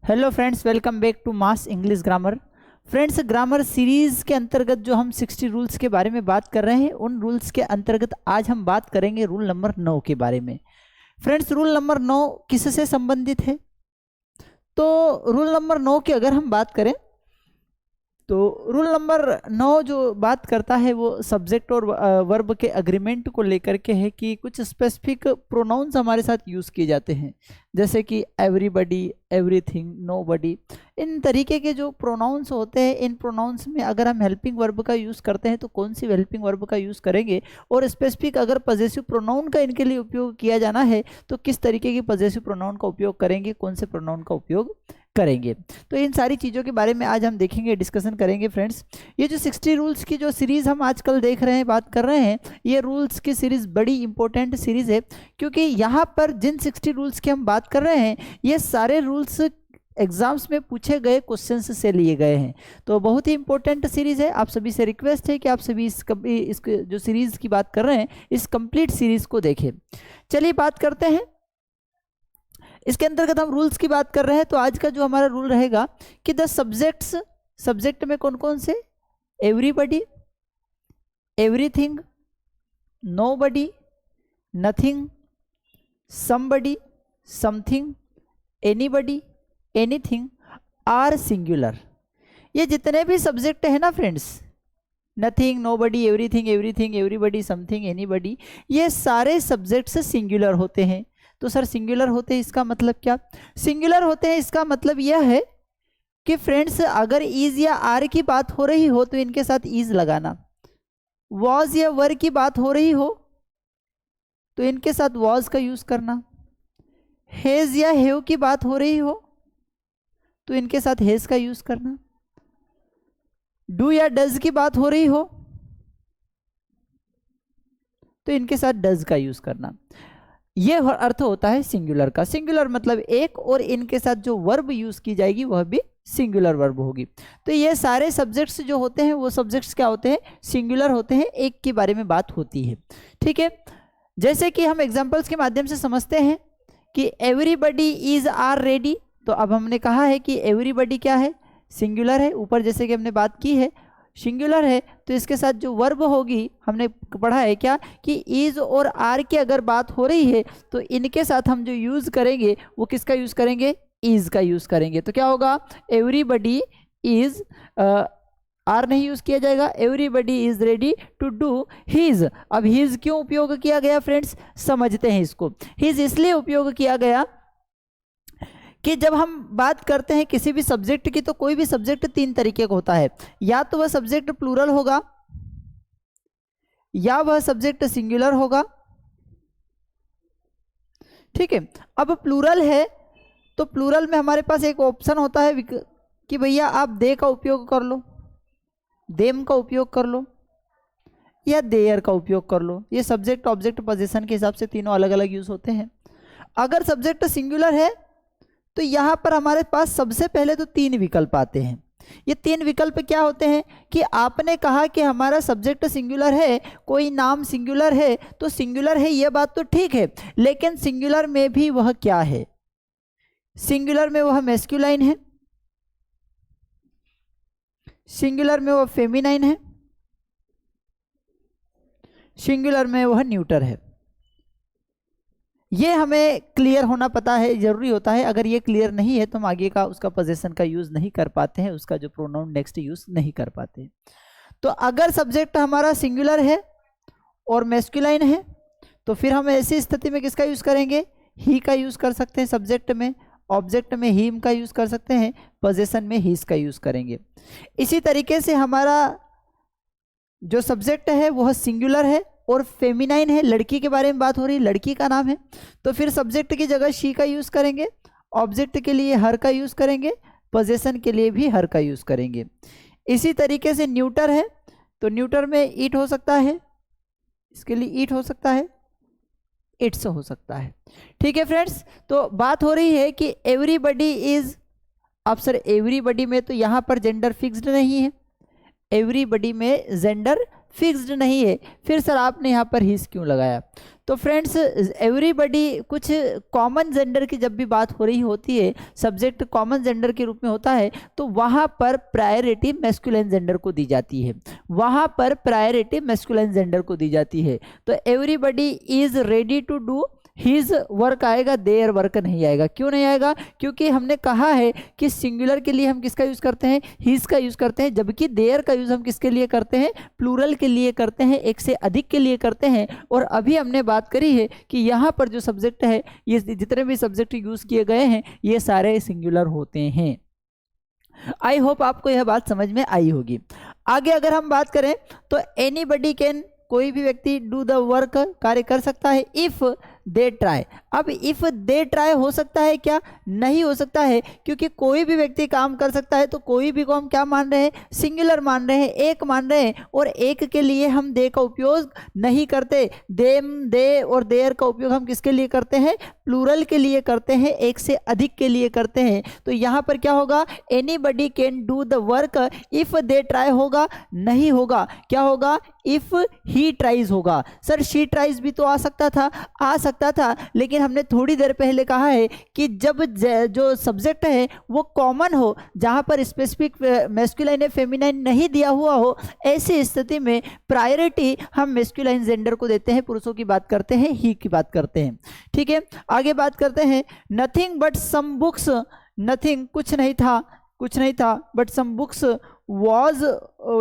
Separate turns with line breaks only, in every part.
Hello friends, welcome back to Mass English grammar. Friends, grammar series के अंतर्गत जो हम 60 रूल्स के बारे में बात कर रहे हैं, उन रूल्स के अंतर्गत आज हम बात करेंगे रूल नंबर 9 के बारे में। फ्रेंड्स, रूल नंबर 9 किससे संबंधित है? तो रूल नंबर 9 की अगर हम बात करें तो रूल नंबर 9 जो बात करता है वो सब्जेक्ट और वर्ब के अग्रीमेंट को लेकर के है कि कुछ स्पेसिफिक प्रोनाउंस हमारे साथ यूज़ किए जाते हैं, जैसे कि एवरीबडी, एवरीथिंग, नोबडी। इन तरीके के जो प्रोनाउंस होते हैं, इन प्रोनाउंस में अगर हम हेल्पिंग वर्ब का यूज़ करते हैं तो कौन सी हेल्पिंग वर्ब का यूज़ करेंगे, और स्पेसिफिक अगर पजेसिव प्रोनाउन का इनके लिए उपयोग किया जाना है तो किस तरीके की पजेसिव प्रोनाउन का उपयोग करेंगे, कौन से प्रोनाउन का उपयोग करेंगे। तो इन सारी चीज़ों के बारे में आज हम देखेंगे, डिस्कशन करेंगे। फ्रेंड्स, ये जो 60 रूल्स की जो सीरीज़ हम आजकल देख रहे हैं, बात कर रहे हैं, ये रूल्स की सीरीज़ बड़ी इंपॉर्टेंट सीरीज़ है, क्योंकि यहाँ पर जिन 60 रूल्स की हम बात कर रहे हैं ये सारे रूल्स एग्जाम्स में पूछे गए क्वेश्चंस से लिए गए हैं। तो बहुत ही इंपॉर्टेंट सीरीज़ है। आप सभी से रिक्वेस्ट है कि आप सभी इस जो सीरीज़ की बात कर रहे हैं इस कंप्लीट सीरीज़ को देखें। चलिए बात करते हैं। इसके अंतर्गत हम रूल्स की बात कर रहे हैं, तो आज का जो हमारा रूल रहेगा कि द सब्जेक्ट्स, सब्जेक्ट में कौन कौन से? Everybody, everything, nobody, nothing, somebody, something, anybody, anything are singular. ये जितने भी सब्जेक्ट है ना friends, nothing, nobody, everything, everything, everybody, something, anybody, ये सारे सब्जेक्ट्स सिंगुलर होते हैं। तो सर सिंगुलर होते हैं इसका मतलब क्या? सिंगुलर होते हैं इसका मतलब यह है कि फ्रेंड्स अगर इज या आर की बात हो रही हो तो इनके साथ इज लगाना, वॉज या वर की बात हो रही हो तो इनके साथ वॉज का यूज करना, हेज या हेव की बात हो रही हो तो इनके साथ हेज का यूज करना, डू या डज की बात हो रही हो तो इनके साथ डज का यूज करना। यह अर्थ होता है सिंगुलर का। सिंगुलर मतलब एक, और इनके साथ जो वर्ब यूज की जाएगी वह भी सिंगुलर वर्ब होगी। तो ये सारे सब्जेक्ट्स जो होते हैं वो सब्जेक्ट्स क्या होते हैं? सिंगुलर होते हैं, एक के बारे में बात होती है। ठीक है, जैसे कि हम एग्जांपल्स के माध्यम से समझते हैं कि एवरीबडी इज आर रेडी। तो अब हमने कहा है कि एवरीबडी क्या है? सिंगुलर है। ऊपर जैसे कि हमने बात की है सिंगुलर है, तो इसके साथ जो वर्ब होगी, हमने पढ़ा है क्या कि इज और आर की अगर बात हो रही है तो इनके साथ हम जो यूज करेंगे वो किसका यूज करेंगे? इज का यूज करेंगे। तो क्या होगा? एवरीबडी इज, आर नहीं यूज किया जाएगा, everybody is ready to do his. अब हिज क्यों उपयोग किया गया फ्रेंड्स? समझते हैं इसको। हिज इसलिए उपयोग किया गया कि जब हम बात करते हैं किसी भी सब्जेक्ट की, तो कोई भी सब्जेक्ट तीन तरीके का होता है, या तो वह सब्जेक्ट प्लूरल होगा, या वह सब्जेक्ट सिंगुलर होगा। ठीक है, अब प्लूरल है तो प्लूरल में हमारे पास एक ऑप्शन होता है कि भैया आप दे का उपयोग कर लो, देम का उपयोग कर लो, या देयर का उपयोग कर लो। ये सब्जेक्ट ऑब्जेक्ट पोजीशन के हिसाब से तीनों अलग अलग यूज होते हैं। अगर सब्जेक्ट सिंगुलर है तो यहाँ पर हमारे पास सबसे पहले तो तीन विकल्प आते हैं। ये तीन विकल्प क्या होते हैं कि आपने कहा कि हमारा सब्जेक्ट सिंगुलर है, कोई नाम सिंगुलर है, तो सिंगुलर है ये बात तो ठीक है, लेकिन सिंगुलर में भी वह क्या है? सिंगुलर में वह मैस्कुलाइन है, सिंगुलर में वह फेमिनाइन है, सिंगुलर में वह न्यूटर है। ये हमें क्लियर होना पता है, जरूरी होता है। अगर ये क्लियर नहीं है तो हम आगे का उसका पोजीशन का यूज नहीं कर पाते हैं, उसका जो प्रोनाउन नेक्स्ट यूज नहीं कर पाते हैं। तो अगर सब्जेक्ट हमारा सिंगुलर है और मैस्कुलाइन है तो फिर हम ऐसी स्थिति में किसका यूज करेंगे? ही का यूज कर सकते हैं सब्जेक्ट में, ऑब्जेक्ट में हिम का यूज कर सकते हैं, पोजीशन में हिज का यूज करेंगे। इसी तरीके से हमारा जो सब्जेक्ट है वह सिंगुलर है और फेमिनाइन है, लड़की के बारे में बात हो रही है, लड़की का नाम है, तो फिर सब्जेक्ट की जगह शी का यूज करेंगे, ऑब्जेक्ट के लिए हर का यूज करेंगे, पोजीशन के लिए भी हर का यूज करेंगे। इसी तरीके से न्यूटर है तो न्यूटर में इट हो सकता है, इसके लिए इट हो सकता है, इट्स हो सकता है। ठीक है फ्रेंड्स, तो बात हो रही है कि एवरीबडी इज। अब सर एवरीबडी में तो यहाँ पर जेंडर फिक्स्ड नहीं है, एवरीबडी में जेंडर फिक्स्ड नहीं है, फिर सर आपने यहाँ पर हिज क्यों लगाया? तो फ्रेंड्स एवरीबडी कुछ कॉमन जेंडर की जब भी बात हो रही होती है, सब्जेक्ट कॉमन जेंडर के रूप में होता है, तो वहां पर प्रायोरिटी मैस्कुलिन जेंडर को दी जाती है, वहां पर प्रायोरिटी मैस्कुलिन जेंडर को दी जाती है। तो everybody is ready to do his work आएगा, देयर वर्क नहीं आएगा। क्यों नहीं आएगा? क्योंकि हमने कहा है कि सिंगुलर के लिए हम किसका यूज करते हैं? हिज का यूज करते हैं, जबकि देयर का यूज हम किसके लिए करते हैं? प्लूरल के लिए करते हैं, एक से अधिक के लिए करते हैं। और अभी हमने बात करी है कि यहाँ पर जो सब्जेक्ट है, ये जितने भी सब्जेक्ट यूज किए गए हैं ये सारे सिंगुलर होते हैं। आई होप आपको यह बात समझ में आई होगी। आगे अगर हम बात करें तो एनीबडी कैन, कोई भी व्यक्ति डू द वर्क, कार्य कर सकता है, इफ दे ट्राई। अब इफ दे ट्राई हो सकता है क्या? नहीं हो सकता है, क्योंकि कोई भी व्यक्ति काम कर सकता है, तो कोई भी को हम क्या मान रहे हैं? सिंगुलर मान रहे हैं, एक मान रहे हैं। और एक के लिए हम दे का उपयोग नहीं करते, देम, दे और देयर का उपयोग हम किसके लिए करते हैं? प्लूरल के लिए करते हैं, एक से अधिक के लिए करते हैं। तो यहाँ पर क्या होगा? Anybody can do the work if they try होगा? नहीं होगा। क्या होगा? इफ ही ट्राइज होगा। सर शी ट्राइज भी तो आ सकता था, आ सकता था, लेकिन हमने थोड़ी देर पहले कहा है कि जब जो सब्जेक्ट है वो कॉमन हो, जहां पर स्पेसिफिक मैस्कुलाइन या फेमिनाइन नहीं दिया हुआ हो, ऐसी स्थिति में प्रायोरिटी हम मैस्कुलाइन जेंडर को देते हैं, पुरुषों की बात करते हैं, ही की बात करते हैं। ठीक है, आगे बात करते हैं। Nothing but some books, nothing कुछ नहीं था, कुछ नहीं था, बट सम बुक्स वॉज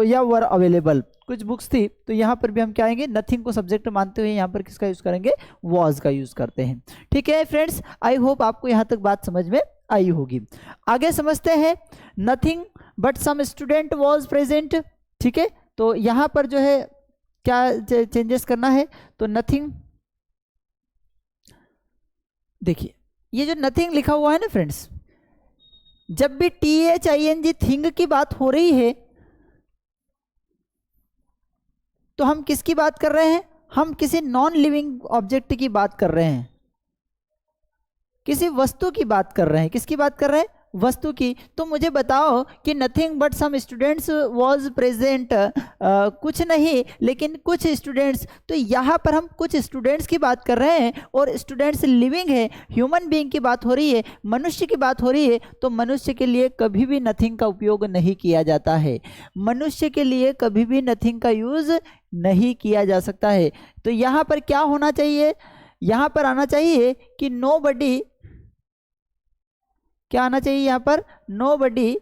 या वर अवेलेबल, कुछ बुक्स थी। तो यहाँ पर भी हम क्या आएंगे? नथिंग को सब्जेक्ट मानते हुए यहाँ पर किसका यूज करेंगे? वॉज का यूज करते हैं। ठीक है फ्रेंड्स, आई होप आपको यहाँ तक बात समझ में आई होगी। आगे समझते हैं। Nothing but some student was present. ठीक है, तो यहाँ पर जो है क्या चेंजेस करना है? तो नथिंग, देखिए ये जो नथिंग लिखा हुआ है ना फ्रेंड्स, जब भी THING थिंग की बात हो रही है तो हम किसकी बात कर रहे हैं? हम किसी नॉन लिविंग ऑब्जेक्ट की बात कर रहे हैं, किसी वस्तु की बात कर रहे हैं। किसकी बात कर रहे हैं? वस्तु की। तो मुझे बताओ कि nothing but some students was present, कुछ नहीं लेकिन कुछ स्टूडेंट्स। तो यहाँ पर हम कुछ स्टूडेंट्स की बात कर रहे हैं, और स्टूडेंट्स लिविंग है, ह्यूमन बीइंग की बात हो रही है, मनुष्य की बात हो रही है। तो मनुष्य के लिए कभी भी नथिंग का उपयोग नहीं किया जाता है, मनुष्य के लिए कभी भी नथिंग का यूज नहीं किया जा सकता है। तो यहाँ पर क्या होना चाहिए? यहाँ पर आना चाहिए कि नोबडी, क्या आना चाहिए यहाँ पर? नोबडी,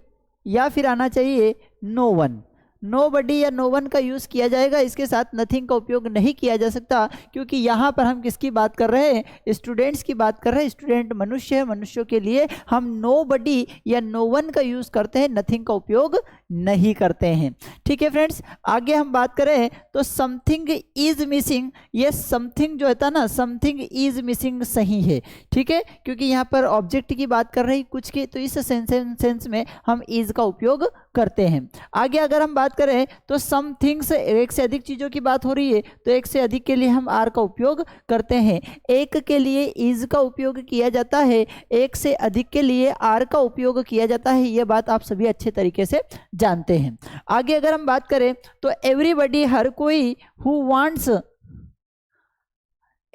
या फिर आना चाहिए नो वन। नोबडी या नो वन का यूज किया जाएगा, इसके साथ नथिंग का उपयोग नहीं किया जा सकता, क्योंकि यहाँ पर हम किसकी बात कर रहे हैं? स्टूडेंट्स की बात कर रहे हैं। स्टूडेंट मनुष्य है, मनुष्यों के लिए हम नोबडी या नो वन का यूज करते हैं, नथिंग का उपयोग नहीं करते हैं। ठीक है फ्रेंड्स, आगे हम बात करें तो समथिंग इज मिसिंग। ये समथिंग जो होता है ना, समथिंग इज मिसिंग सही है। ठीक है, क्योंकि यहाँ पर ऑब्जेक्ट की बात कर रही कुछ की, तो इस सेंस में हम इज का उपयोग करते हैं। आगे अगर हम बात करें तो सम थिंग्स, एक से अधिक चीजों की बात हो रही है, तो एक से अधिक के लिए हम आर का उपयोग करते हैं। एक के लिए इज का उपयोग किया जाता है, एक से अधिक के लिए आर का उपयोग किया जाता है। यह बात आप सभी अच्छे तरीके से जानते हैं। आगे अगर हम बात करें तो एवरीबडी, हर कोई, हु वांट्स,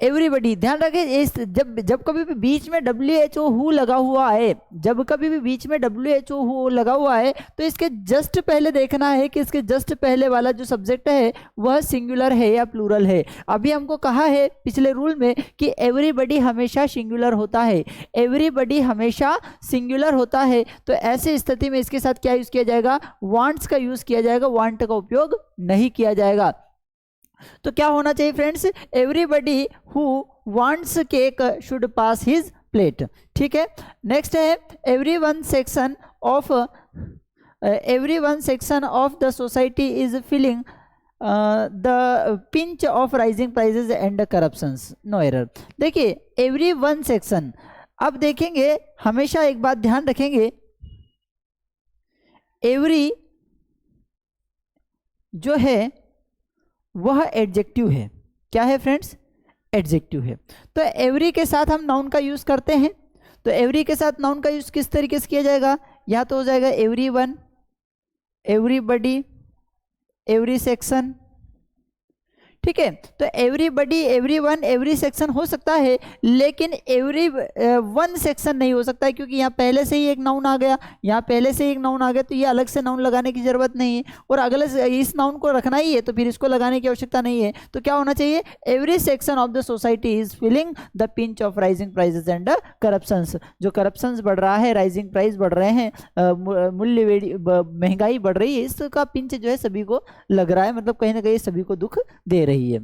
एवरीबडी, ध्यान रखें जब कभी भी बीच में WHO हु लगा हुआ है, जब कभी भी बीच में WHO हु लगा हुआ है, तो इसके जस्ट पहले देखना है कि इसके जस्ट पहले वाला जो सब्जेक्ट है वह सिंगुलर है या प्लूरल है। अभी हमको कहा है पिछले रूल में कि एवरीबडी हमेशा सिंगुलर होता है, एवरीबडी हमेशा सिंगुलर होता है। तो ऐसी स्थिति में इसके साथ क्या यूज किया जाएगा? वांट्स का यूज किया जाएगा, वांट का उपयोग नहीं किया जाएगा। तो क्या होना चाहिए friends? Everybody who wants cake should pass his plate. ठीक है, नेक्स्ट है everyone section of the society is feeling the pinch of rising prices and corruptions, no error. देखिए एवरीवन सेक्शन, अब देखेंगे हमेशा एक बात ध्यान रखेंगे, एवरी जो है वह एडजेक्टिव है। क्या है फ्रेंड्स? एडजेक्टिव है। तो एवरी के साथ हम नाउन का यूज करते हैं, तो एवरी के साथ नाउन का यूज किस तरीके से किया जाएगा? या तो हो जाएगा एवरीवन, एवरीबडी, एवरी सेक्शन। ठीक है। तो एवरीबडी, एवरीवन, एवरी सेक्शन हो सकता है, लेकिन एवरी वन सेक्शन नहीं हो सकता है, क्योंकि यहाँ पहले से ही एक नाउन आ गया, यहाँ पहले से एक नाउन आ गया, तो ये अलग से नाउन लगाने की जरूरत नहीं है, और अगले इस नाउन को रखना ही है तो फिर इसको लगाने की आवश्यकता नहीं है। तो क्या होना चाहिए, every section of the society is feeling the pinch of rising prices and corruptions. जो करप्शंस बढ़ रहा है, राइजिंग प्राइस बढ़ रहे हैं, मूल्य महंगाई बढ़ रही है, इसका पिंच जो है सभी को लग रहा है, मतलब कहीं ना कहीं सभी को दुख दे रही है।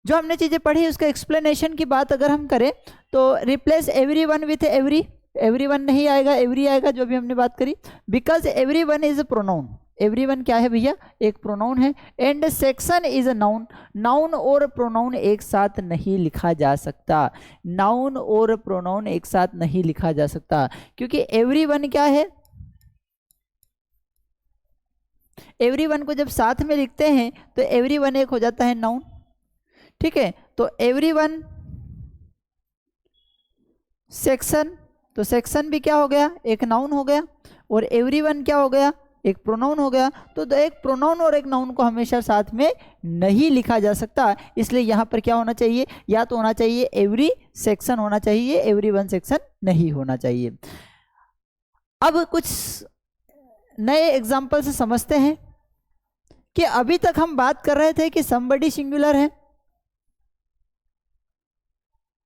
जो हमने चीजें पढ़ी उसका एक्सप्लेनेशन की बात अगर हम करें तो replace everyone with every, everyone नहीं आएगा, एवरी आएगा, जो भी हमने बात करी, because everyone is a pronoun. Everyone क्या है भैया, एक प्रोनाउन है, and section is a noun. Noun और प्रोनाउन एक साथ नहीं लिखा जा सकता, नाउन और प्रोनाउन एक साथ नहीं लिखा जा सकता, क्योंकि एवरीवन क्या है, एवरीवन को जब साथ में लिखते हैं तो एवरीवन एक हो जाता है नाउन, ठीक है। तो एवरीवन सेक्शन, तो सेक्शन भी क्या हो गया, एक नाउन हो गया, और एवरीवन क्या हो गया, एक प्रोनाउन हो गया। तो एक प्रोनाउन और एक नाउन को हमेशा साथ में नहीं लिखा जा सकता, इसलिए यहां पर क्या होना चाहिए, या तो होना चाहिए एवरी सेक्शन होना चाहिए, एवरीवन सेक्शन नहीं होना चाहिए। अब कुछ नए एग्जाम्पल से समझते हैं कि अभी तक हम बात कर रहे थे कि समबडी सिंगुलर है,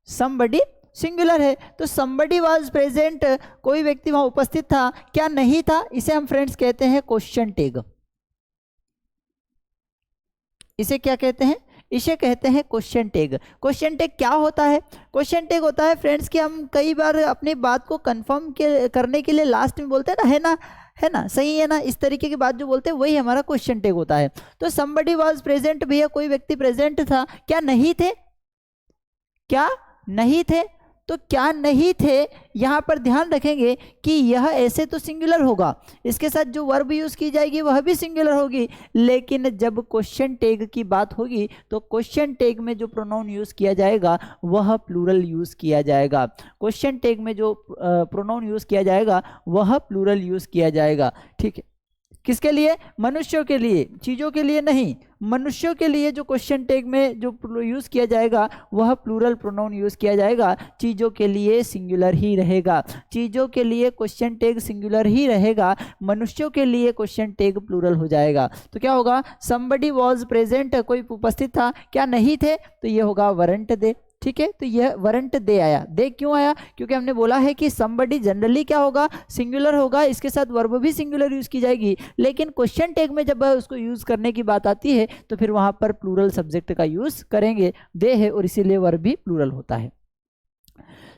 समबडी सिंगुलर है, तो समबडी वाज प्रेजेंट, कोई व्यक्ति वहां उपस्थित था, क्या नहीं था, इसे हम फ्रेंड्स कहते हैं क्वेश्चन टैग। इसे क्या कहते हैं, इसे कहते हैं क्वेश्चन टैग। क्वेश्चन टैग क्या होता है, क्वेश्चन टैग होता है फ्रेंड्स कि हम कई बार अपनी बात को कंफर्म करने के लिए लास्ट में बोलते हैं ना, है ना, सही है ना, इस तरीके की बात जो बोलते हैं वही हमारा क्वेश्चन टैग होता है। तो समबडी वाज प्रेजेंट, भैया कोई व्यक्ति प्रेजेंट था, क्या नहीं थे, क्या नहीं थे, तो क्या नहीं थे, यहां पर ध्यान रखेंगे कि यह ऐसे तो सिंगुलर होगा, इसके साथ जो वर्ब यूज की जाएगी वह भी सिंगुलर होगी, लेकिन जब क्वेश्चन टैग की बात होगी तो क्वेश्चन टैग में जो प्रोनाउन यूज किया जाएगा वह प्लूरल यूज किया जाएगा, क्वेश्चन टैग में जो प्रोनाउन यूज किया जाएगा वह प्लूरल यूज किया जाएगा, ठीक है। किसके लिए, मनुष्यों के लिए, चीजों के लिए नहीं, मनुष्यों के लिए जो क्वेश्चन टैग में जो यूज किया जाएगा वह प्लूरल प्रोनाउन यूज किया जाएगा, चीजों के लिए सिंगुलर ही रहेगा, चीजों के लिए क्वेश्चन टैग सिंगुलर ही रहेगा, मनुष्यों के लिए क्वेश्चन टैग प्लूरल हो जाएगा। तो क्या होगा, समबडी वाज प्रेजेंट, कोई उपस्थित था, क्या नहीं थे, तो ये होगा वरंट दे, ठीक है। तो यह वरंट दे आया, दे क्यों आया, क्योंकि हमने बोला है कि समबडी जनरली क्या होगा, सिंगुलर होगा, इसके साथ वर्ब भी सिंगुलर यूज की जाएगी, लेकिन क्वेश्चन टैग में जब उसको यूज करने की बात आती है तो फिर वहां पर प्लूरल सब्जेक्ट का यूज करेंगे, दे है और इसीलिए वर्ब भी प्लूरल होता है।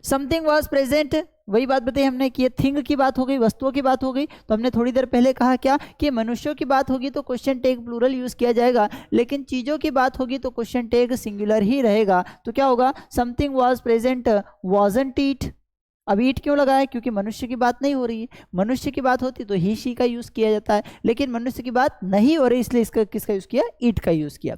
समथिंग वाज प्रेजेंट, वही बात बताई हमने कि थिंग की बात हो गई, वस्तुओं की बात हो गई, तो हमने थोड़ी देर पहले कहा क्या कि मनुष्यों की बात होगी तो क्वेश्चन टैग प्लूरल यूज किया जाएगा, लेकिन चीजों की बात होगी तो क्वेश्चन टैग सिंगुलर ही रहेगा। तो क्या होगा, something was present wasn't it, अब ईट क्यों लगाया, क्योंकि मनुष्य की बात नहीं हो रही है, मनुष्य की बात होती तो ही शी का यूज किया जाता है, लेकिन मनुष्य की बात नहीं हो रही इसलिए इसका किसका यूज किया, ईट का यूज किया।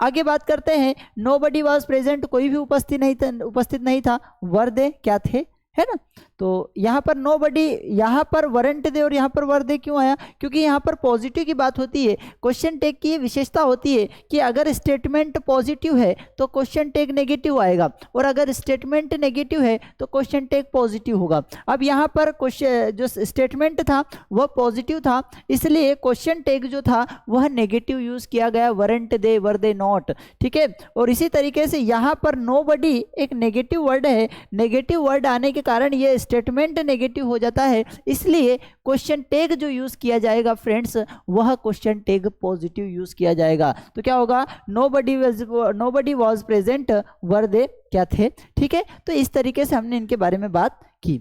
आगे बात करते हैं, नोबडी वाज प्रेजेंट, कोई भी उपस्थित नहीं था, वर दे क्या थे, है ना। तो यहाँ पर नोबडी, यहाँ पर वरंट दे और यहाँ पर वर दे क्यों आया, क्योंकि यहाँ पर पॉजिटिव की बात होती है। क्वेश्चन टैग की विशेषता होती है कि अगर स्टेटमेंट पॉजिटिव है तो क्वेश्चन टैग नेगेटिव आएगा, और अगर स्टेटमेंट नेगेटिव है तो क्वेश्चन टैग पॉजिटिव होगा। अब यहाँ पर क्वेश्चन जो स्टेटमेंट था वह पॉजिटिव था, इसलिए क्वेश्चन टैग जो था वह नेगेटिव यूज किया गया, weren't they, were they not, ठीक है। और इसी तरीके से यहाँ पर नोबडी एक नेगेटिव वर्ड है, नेगेटिव वर्ड आने के कारण ये स्टेटमेंट नेगेटिव हो जाता है, इसलिए क्वेश्चन टैग जो यूज किया जाएगा फ्रेंड्स वह क्वेश्चन टैग पॉजिटिव यूज किया जाएगा। तो क्या होगा, नोबडी वाज प्रेजेंट, वर दे क्या थे, ठीक है। तो इस तरीके से हमने इनके बारे में बात की,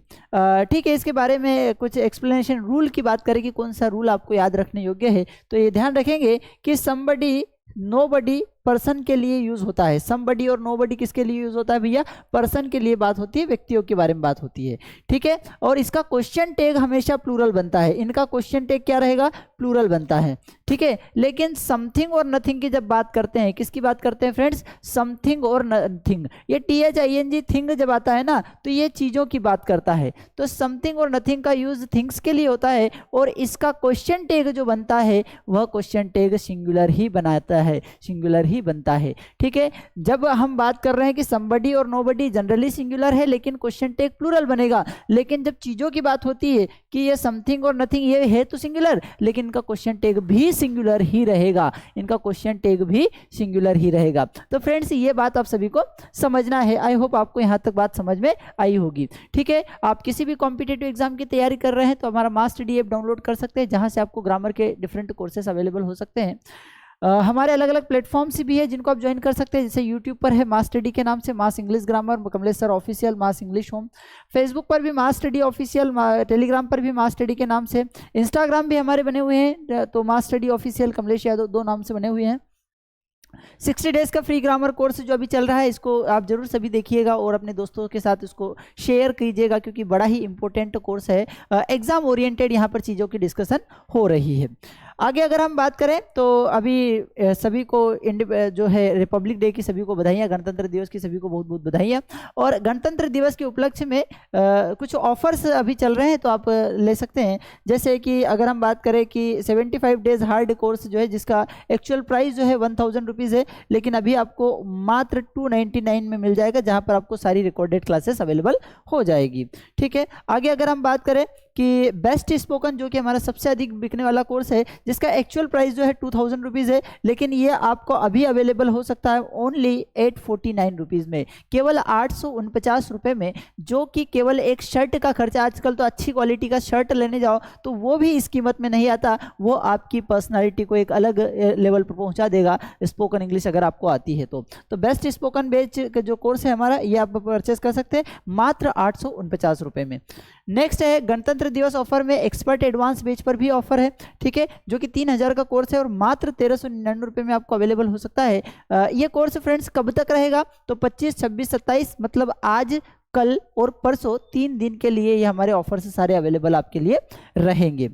ठीक है। इसके बारे में कुछ एक्सप्लेनेशन, रूल की बात करें कि कौन सा रूल आपको याद रखने योग्य है, तो ये ध्यान रखेंगे कि समबडी नोबडी पर्सन के लिए यूज होता है, समबडी और नोबडी किसके लिए यूज होता है भैया, पर्सन के लिए बात होती है, व्यक्तियों के बारे में बात होती है, ठीक है। और इसका क्वेश्चन टैग हमेशा प्लूरल बनता है, इनका क्वेश्चन टैग क्या रहेगा, प्लूरल बनता है, ठीक है। लेकिन समथिंग और नथिंग की जब बात करते हैं, किसकी बात करते हैं फ्रेंड्स, समथिंग और नथिंग, ये THING थिंग जब आता है ना तो ये चीजों की बात करता है, तो समथिंग और नथिंग का यूज थिंग्स के लिए होता है, और इसका क्वेश्चन टैग जो बनता है वह क्वेश्चन टैग सिंगुलर ही बनाता है, सिंगुलर ही बनता है। ठीक है, जब हम बात कर रहे हैं कि somebody और nobody जनरली सिंगुलर है लेकिन क्वेश्चन टेक प्लूरल बनेगा, लेकिन जब चीजों की बात होती है कि ये समथिंग और नथिंग, ये है तो सिंगुलर लेकिन इनका क्वेश्चन टेक भी सिंगुलर ही रहेगा, इनका क्वेश्चन टेक भी सिंगुलर ही रहेगा। तो फ्रेंड्स ये बात आप सभी को समझना है। आई होप आपको यहाँ तक बात समझ में आई होगी। ठीक है, आप किसी भी कॉम्पिटेटिव एग्जाम की तैयारी कर रहे हैं तो हमारा मास्टडी ऐप डाउनलोड कर सकते हैं, जहां से आपको ग्रामर के डिफरेंट कोर्सेस अवेलेबल हो सकते हैं। हमारे अलग अलग प्लेटफॉर्म्स भी है जिनको आप ज्वाइन कर सकते हैं, जैसे यूट्यूब पर है मास स्टडी के नाम से mass English grammar, Kamlesh sir official mass English home, Facebook पर भी मास स्टडी ऑफिशियल, टेलीग्राम पर भी मास स्टडी के नाम से, इंस्टाग्राम भी हमारे बने हुए हैं तो मास स्टडी ऑफिशियल कमलेश यादव 2 नाम से बने हुए हैं। 60 डेज का फ्री ग्रामर कोर्स जो अभी चल रहा है, इसको आप जरूर सभी देखिएगा और अपने दोस्तों के साथ इसको शेयर कीजिएगा, क्योंकि बड़ा ही इंपॉर्टेंट कोर्स है, एग्जाम ओरिएंटेड यहाँ पर चीज़ों की डिस्कशन हो रही है। आगे अगर हम बात करें तो अभी सभी को जो है रिपब्लिक डे की सभी को बधाइयाँ, गणतंत्र दिवस की सभी को बहुत बहुत बधाइयाँ। और गणतंत्र दिवस के उपलक्ष्य में कुछ ऑफर्स अभी चल रहे हैं तो आप ले सकते हैं। जैसे कि अगर हम बात करें कि 75 डेज हार्ड कोर्स जो है जिसका एक्चुअल प्राइस जो है 1000 रुपीज़ है, लेकिन अभी आपको मात्र 299 में मिल जाएगा, जहाँ पर आपको सारी रिकॉर्डेड क्लासेस अवेलेबल हो जाएगी। ठीक है, आगे अगर हम बात करें कि बेस्ट स्पोकन जो कि हमारा सबसे अधिक बिकने वाला कोर्स है, जिसका एक्चुअल प्राइस जो है 2000 रुपीज़ है, लेकिन ये आपको अभी अवेलेबल हो सकता है ओनली 849 रुपीज़ में, केवल 849 रुपये में, जो कि केवल एक शर्ट का खर्चा। आजकल तो अच्छी क्वालिटी का शर्ट लेने जाओ तो वो भी इस कीमत में नहीं आता, वो आपकी पर्सनालिटी को एक अलग लेवल पर पहुंचा देगा स्पोकन इंग्लिश अगर आपको आती है तो बेस्ट स्पोकन बैच का जो कोर्स है हमारा, ये आप परचेस कर सकते हैं मात्र 849 रुपये में। नेक्स्ट है गणतंत्र दिवस ऑफर में एक्सपर्ट एडवांस बैच पर भी ऑफर है। ठीक है, जो कि 3000 का कोर्स है और मात्र 1399 रुपये में आपको अवेलेबल हो सकता है। ये कोर्स फ्रेंड्स कब तक रहेगा तो 25, 26, 27 मतलब आज, कल और परसों 3 दिन के लिए ये हमारे ऑफर से सारे अवेलेबल आपके लिए रहेंगे।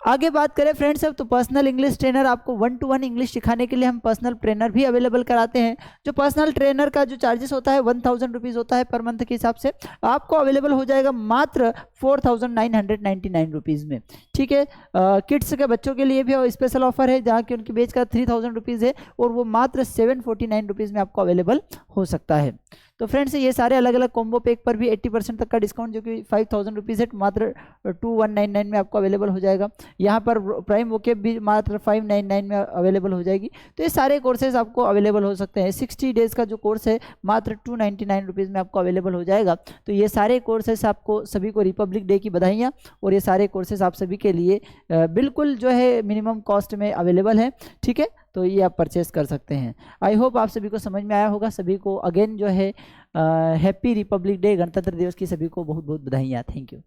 आगे बात करें फ्रेंड्स अब तो पर्सनल इंग्लिश ट्रेनर, आपको 1-to-1 इंग्लिश सिखाने के लिए हम पर्सनल ट्रेनर भी अवेलेबल कराते हैं। जो पर्सनल ट्रेनर का जो चार्जेस होता है 1000 रुपीज़ होता है पर मंथ के हिसाब से, आपको अवेलेबल हो जाएगा मात्र 4999 रुपीज़ में। ठीक है, किड्स के बच्चों के लिए भी स्पेशल ऑफर है, जहाँ की उनकी बेच का 3000 रुपीज़ है और वो मात्र 749 रुपीज़ में आपको अवेलेबल हो सकता है। तो फ्रेंड्स ये सारे अलग अलग कॉम्बो पैक पर भी 80% तक का डिस्काउंट, जो कि 5000 रुपीज़ है, मात्र 2199 में आपको अवेलेबल हो जाएगा। यहाँ पर प्राइम वोकेब भी मात्र 599 में अवेलेबल हो जाएगी। तो ये सारे कोर्सेज आपको अवेलेबल हो सकते हैं। 60 डेज़ का जो कोर्स है मात्र 299 रुपीज़ में आपको अवेलेबल हो जाएगा। तो ये सारे कोर्सेज आपको सभी को रिपब्लिक डे की बधाइयाँ, और ये सारे कोर्सेज आप सभी के लिए बिल्कुल जो है मिनिमम कॉस्ट में अवेलेबल है। ठीक है, तो ये आप परचेस कर सकते हैं। आई होप आप सभी को समझ में आया होगा। सभी को अगेन जो है हैप्पी रिपब्लिक डे, गणतंत्र दिवस की सभी को बहुत बहुत बधाइयाँ। Thank you.